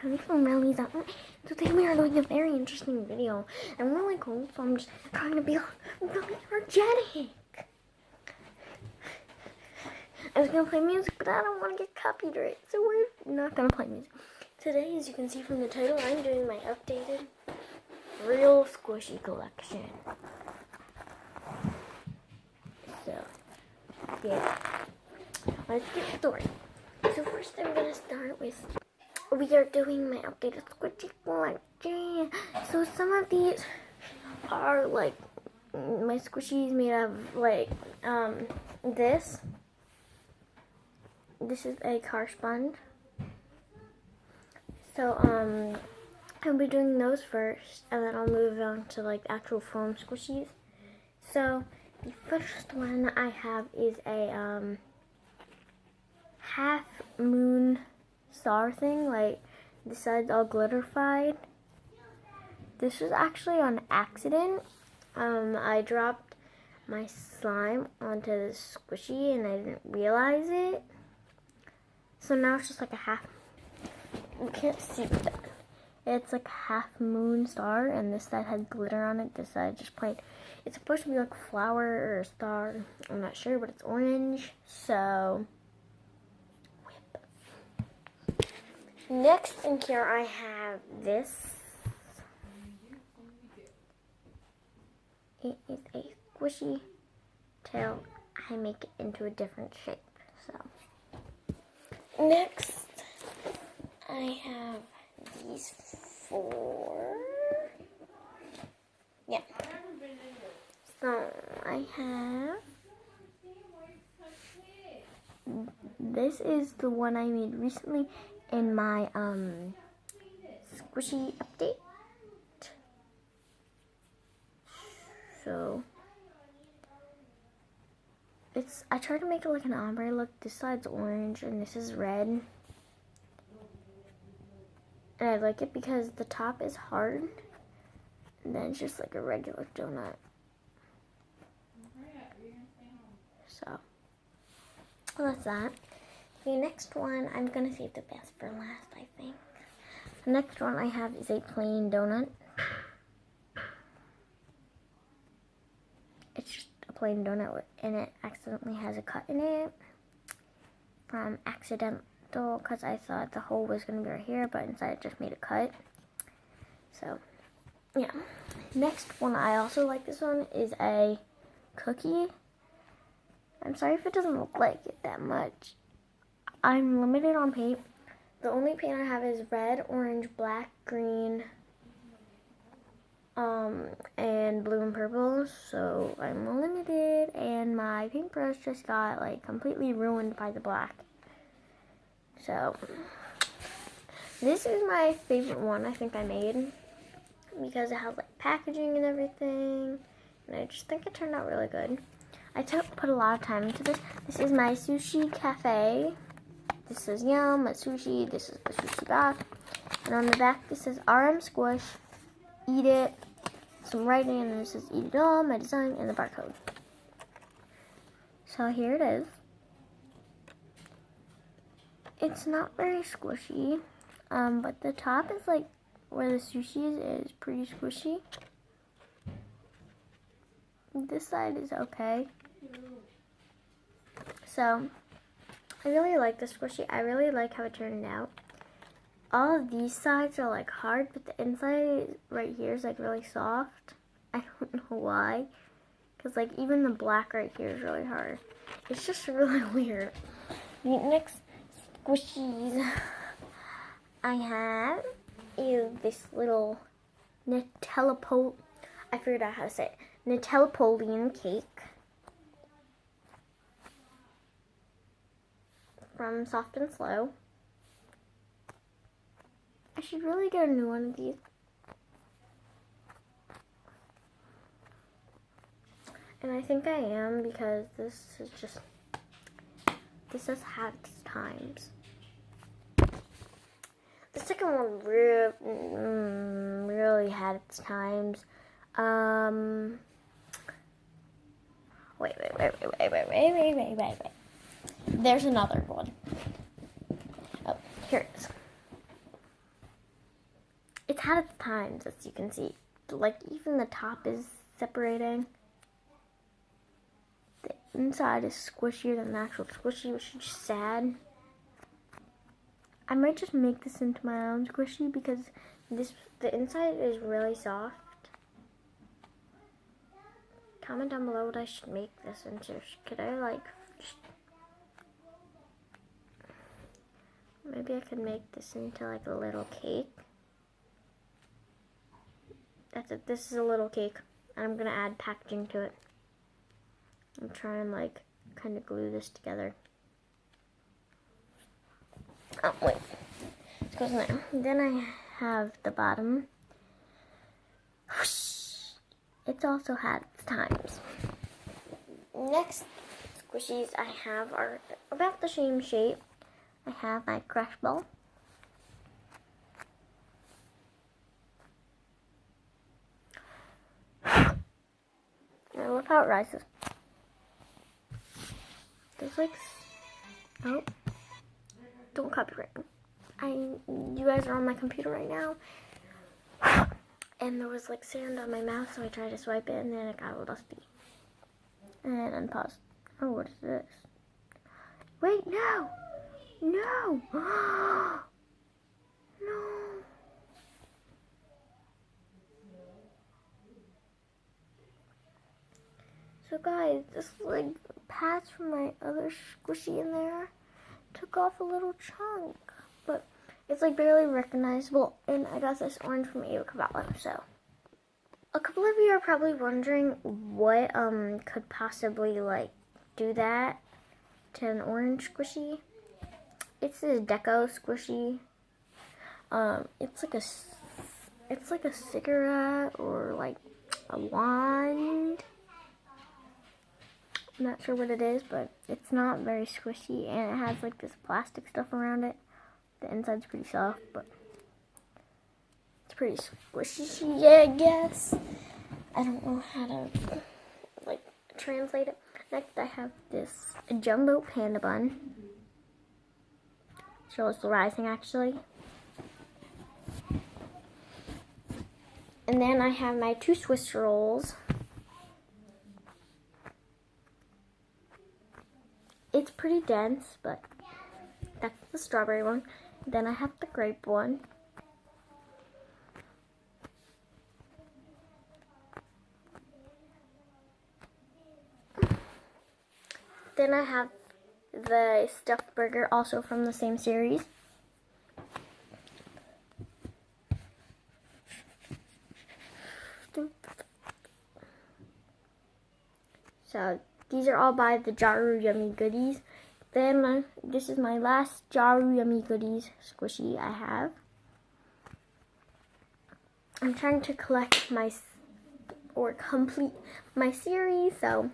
really from really that. Today we are doing a very interesting video. I'm really cold, so I'm just trying to be really energetic. I was gonna play music, but I don't want to get copyright, so we're not gonna play music. Today, as you can see from the title, I'm doing my updated Real Squishy collection. So, yeah. Let's get started. So first I'm gonna start with, we are doing my updated Squishy collection. So some of these are like, my squishies made of like, this. This is a car sponge. So, I'll be doing those first, and then I'll move on to like actual foam squishies. So, the first one I have is a, half moon star thing, like the sides all glitterified. This was actually on accident. I dropped my slime onto the squishy and I didn't realize it. So now it's just like a half, you can't see that. It's like a half moon star, and this side had glitter on it, this side just plain. It's supposed to be like a flower or a star, I'm not sure, but it's orange, so whip. Next in here I have this. It is a squishy tail. I make it into a different shape, so. Next, I have these four. Yeah. So I have. This is the one I made recently in my squishy update. So I tried to make it like an ombre look. This side's orange and this is red. And I like it because the top is hard. And then it's just like a regular donut. So that's that. The next one, I'm going to save the best for last, I think. The next one I have is a plain donut. It's just a plain donut and it accidentally has a cut in it. From accidental, because I thought the hole was going to be right here, but inside it just made a cut. So, yeah. Next one, I also like this one, is a cookie. I'm sorry if it doesn't look like it that much. I'm limited on paint. The only paint I have is red, orange, black, green, and blue and purple. So I'm limited, and my paintbrush just got like completely ruined by the black. So this is my favorite one I think I made because it has like packaging and everything, and I just think it turned out really good. I put a lot of time into this. This is my sushi cafe. This says yum, my sushi. This is the sushi box. And on the back, this says RM Squish, eat it. Some writing, and this says eat it all, my design, and the barcode. So here it is. It's not very squishy, but the top is like where the sushi is pretty squishy. This side is okay. So I really like the squishy. I really like how it turned out. All of these sides are like hard, but the inside right here is like really soft. I don't know why. Because like even the black right here is really hard. It's just really weird. The next squishies I have is this little Nutella I figured out how to say it. Nutella-Polian cake. From Soft and Slow. I should really get a new one of these. And I think I am, because this has had its times. The second one really had its times. Wait. There's another one. Oh, here it is. it's had its times, as you can see. Like, even the top is separating. The inside is squishier than the actual squishy, which is just sad. I might just make this into my own squishy because the inside is really soft. Comment down below what I should make this into. Could I like maybe I could make this into like a little cake. That's it. This is a little cake. And I'm gonna add packaging to it. I'm trying like kind of glue this together. Oh wait, it goes in there. Then I have the bottom. It's also had its times. Next squishies I have are about the same shape. I have my crush ball. I love how it rises. There's like, oh, don't copyright me. You guys are on my computer right now. And there was like sand on my mouth, so I tried to swipe it and then it got a little dusty. And unpause. Oh, what is this? Wait, no! No! No! So guys, this like patch from my other squishy in there took off a little chunk. But it's like barely recognizable, and I got this orange from Ava Cavallo. So a couple of you are probably wondering what could possibly like do that to an orange squishy. It's this deco squishy. It's like a cigarette or like a wand. I'm not sure what it is, but it's not very squishy, and it has like this plastic stuff around it. The inside's pretty soft, but it's pretty squishy, yeah, I guess. I don't know how to like translate it. Next, I have this jumbo panda bun. Shows the rising, actually. And then I have my 2 Swiss rolls. It's pretty dense, but that's the strawberry one. Then I have the grape one. Then I have the stuffed burger, also from the same series. So these are all by the Jaru Yummy Goodies. Then this is my last Jaru Yummy Goodies squishy I have. I'm trying to collect or complete my series, so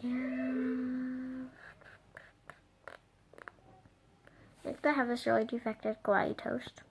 yeah. Next I have this really defective Kawaii toast.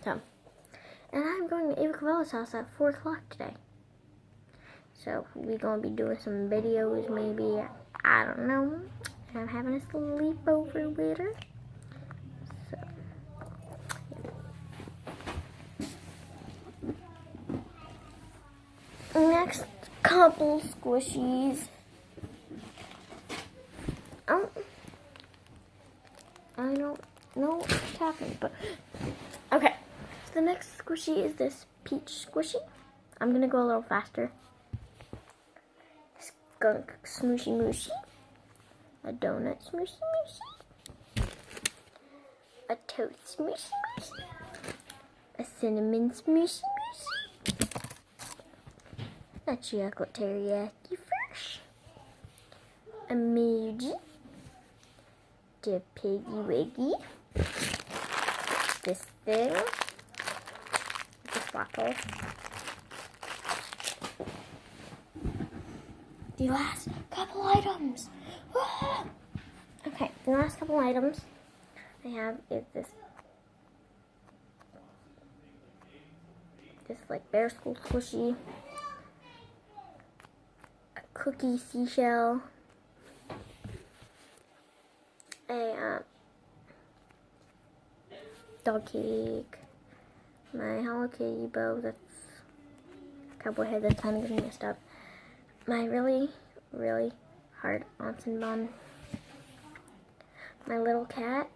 So, and I'm going to Ava Cavallo's house at 4 o'clock today. So we're going to be doing some videos, maybe, I don't know. I'm having a sleepover with her. So, yeah. Next couple squishies. I don't know what's happening, but okay. So the next squishy is this peach squishy. I'm going to go a little faster. Skunk smooshy mooshy, a donut smooshy mooshy, a toast smooshy mooshy, a cinnamon smooshy mooshy, a chocolate teriyaki fresh, a Meiji, the piggy wiggy, this thing, this bottle. The last couple items. Ah! Okay, the last couple items I have is this like bear school squishy, a cookie seashell, a dog cake, my Hello Kitty bow that's cowboy head that's kind of getting messed up, my really, really hard onsen bun, my little cat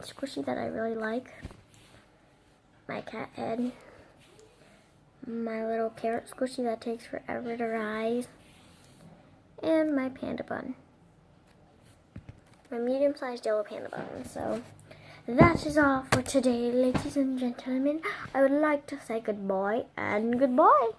squishy that I really like, my cat head, my little carrot squishy that takes forever to rise, and my panda bun. My medium-sized yellow panda bun. So that is all for today, ladies and gentlemen. I would like to say goodbye and goodbye.